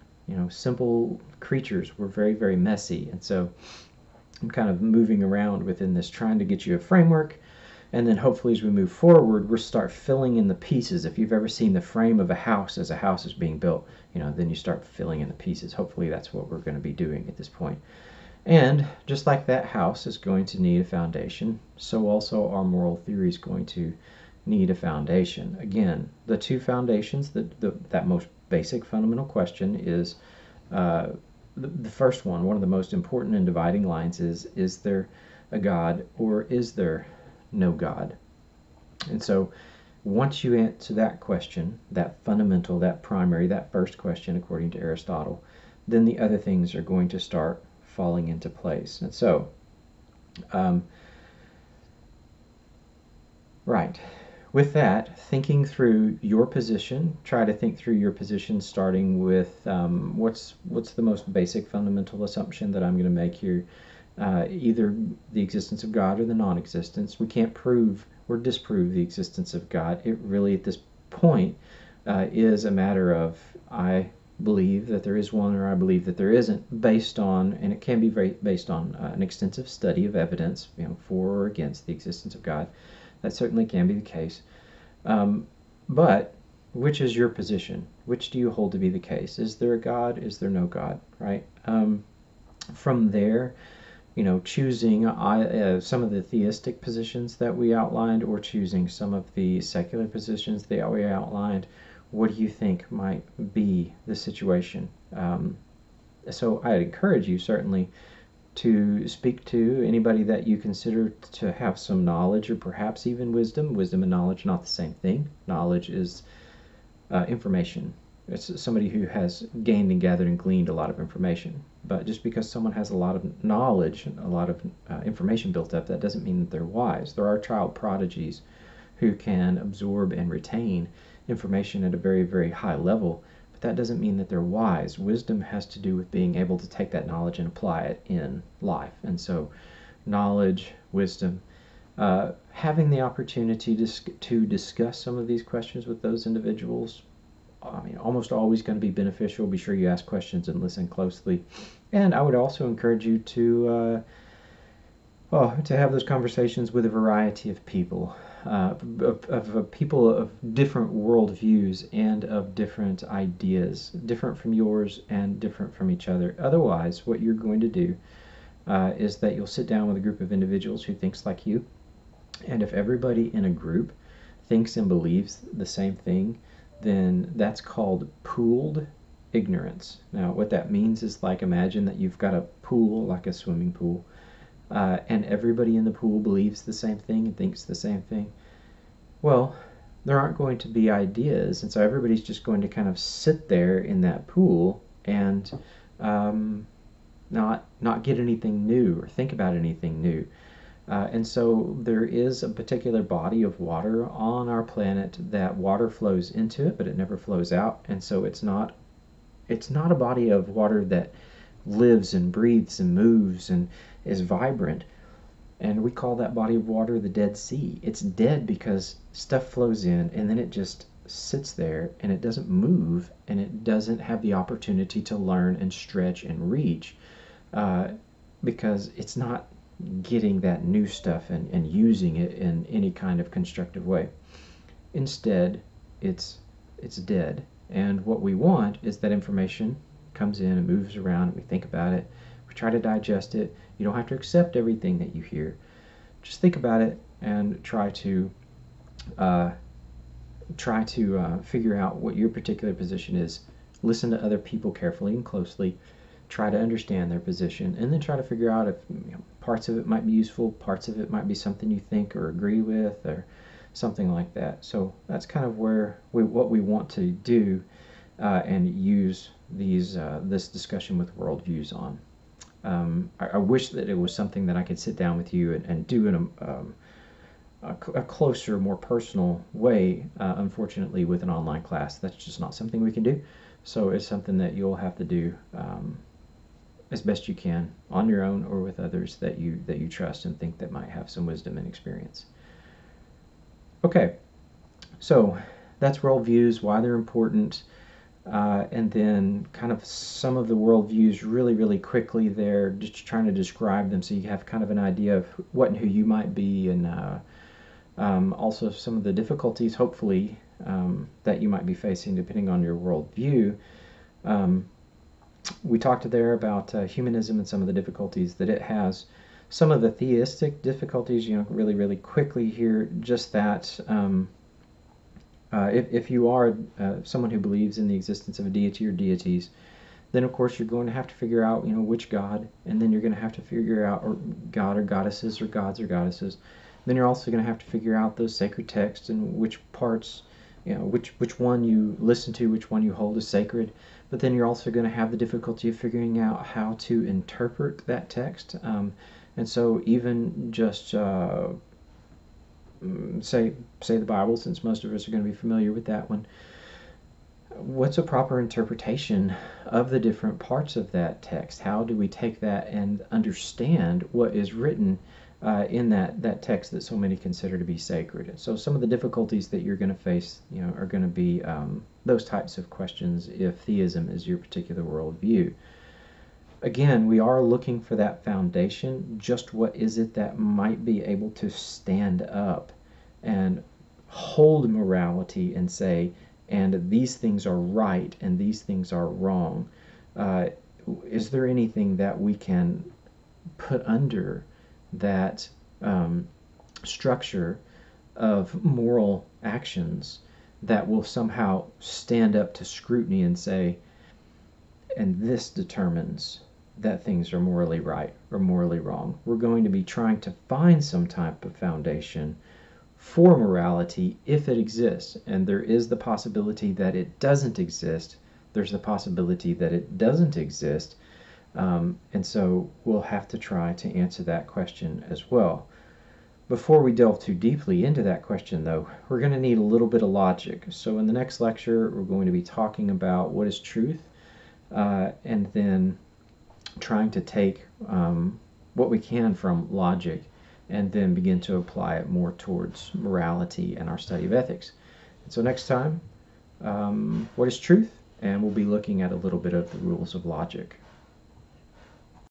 simple creatures. We're very, very messy, and so I'm kind of moving around within this, trying to get you a framework. And then hopefully as we move forward, we'll start filling in the pieces. If you've ever seen the frame of a house as a house is being built, then you start filling in the pieces. Hopefully that's what we're going to be doing at this point. And just like that house is going to need a foundation, so also our moral theory is going to need a foundation. Again, the two foundations, that most basic fundamental question is the first one of the most important and dividing lines is there a God or is there no God? And so once you answer that question, that fundamental, that primary, that first question according to Aristotle, then the other things are going to start falling into place. And so right, with that, thinking through your position, try to think through your position starting with what's the most basic fundamental assumption that I'm going to make here. Either the existence of God or the non-existence. We can't prove or disprove the existence of God. It really, at this point, is a matter of I believe that there is one or I believe that there isn't, based on, and it can be based on an extensive study of evidence, for or against the existence of God. That certainly can be the case. But which is your position? Which do you hold to be the case? Is there a God? Is there no God? Right? From there, choosing some of the theistic positions that we outlined or choosing some of the secular positions that we outlined, what do you think might be the situation? So I'd encourage you certainly to speak to anybody that you consider to have some knowledge or perhaps even wisdom. Wisdom and knowledge, not the same thing. Knowledge is information. It's somebody who has gained and gathered and gleaned a lot of information. But just because someone has a lot of knowledge, a lot of information built up, that doesn't mean that they're wise. There are child prodigies who can absorb and retain information at a very, very high level, but that doesn't mean that they're wise. Wisdom has to do with being able to take that knowledge and apply it in life. And so knowledge, wisdom, having the opportunity to discuss some of these questions with those individuals, almost always going to be beneficial. Be sure you ask questions and listen closely. And I would also encourage you to have those conversations with a variety of people, of people of different worldviews and of different ideas, different from yours and different from each other. Otherwise, what you're going to do is that you'll sit down with a group of individuals who thinks like you, and if everybody in a group thinks and believes the same thing, then that's called pooled ignorance. Now, what that means is, like, imagine that you've got a pool, like a swimming pool, and everybody in the pool believes the same thing and thinks the same thing. Well, there aren't going to be ideas, and so everybody's just going to kind of sit there in that pool and not get anything new or think about anything new. And so there is a particular body of water on our planet that water flows into it, but it never flows out. And so it's not a body of water that lives and breathes and moves and is vibrant. And we call that body of water the Dead Sea. It's dead because stuff flows in and then it just sits there and it doesn't move and it doesn't have the opportunity to learn and stretch and reach, uh, because it's not getting that new stuff and using it in any kind of constructive way. Instead, it's dead. And what we want is that information comes in and moves around. We think about it. We try to digest it. You don't have to accept everything that you hear. Just think about it and uh, figure out what your particular position is. Listen to other people carefully and closely. Try to understand their position, and then try to figure out if parts of it might be useful, parts of it might be something you think or agree with, or something like that. So that's kind of what we want to do, and use this discussion with worldviews on. I wish that it was something that I could sit down with you and do in a closer, more personal way. Unfortunately, with an online class, that's just not something we can do. So it's something that you'll have to do as best you can on your own or with others that you trust and think that might have some wisdom and experience. Okay, so that's worldviews, why they're important, and then kind of some of the worldviews really, really quickly there, just trying to describe them so you have kind of an idea of what and who you might be, and also some of the difficulties, hopefully, that you might be facing depending on your worldview. We talked there about humanism and some of the difficulties that it has. Some of the theistic difficulties, really, really quickly here, just that if you are someone who believes in the existence of a deity or deities, then of course you're going to have to figure out, which god, and then you're going to have to figure out, or god or goddesses, or gods or goddesses. Then you're also going to have to figure out those sacred texts and which parts, which one you listen to, which one you hold as sacred. But then you're also going to have the difficulty of figuring out how to interpret that text. And so even just say the Bible, since most of us are going to be familiar with that one, what's a proper interpretation of the different parts of that text? How do we take that and understand what is written in that text that so many consider to be sacred? And so some of the difficulties that you're going to face, are going to be those types of questions if theism is your particular worldview. Again, we are looking for that foundation. Just what is it that might be able to stand up and hold morality and say, and these things are right and these things are wrong? Is there anything that we can put under that structure of moral actions that will somehow stand up to scrutiny and say, and this determines that things are morally right or morally wrong? We're going to be trying to find some type of foundation for morality if it exists, and there is the possibility that it doesn't exist. There's the possibility that it doesn't exist, and so we'll have to try to answer that question as well. Before we delve too deeply into that question, though, we're going to need a little bit of logic. So in the next lecture, we're going to be talking about what is truth, and then trying to take what we can from logic and then begin to apply it more towards morality and our study of ethics. And so next time, what is truth? And we'll be looking at a little bit of the rules of logic.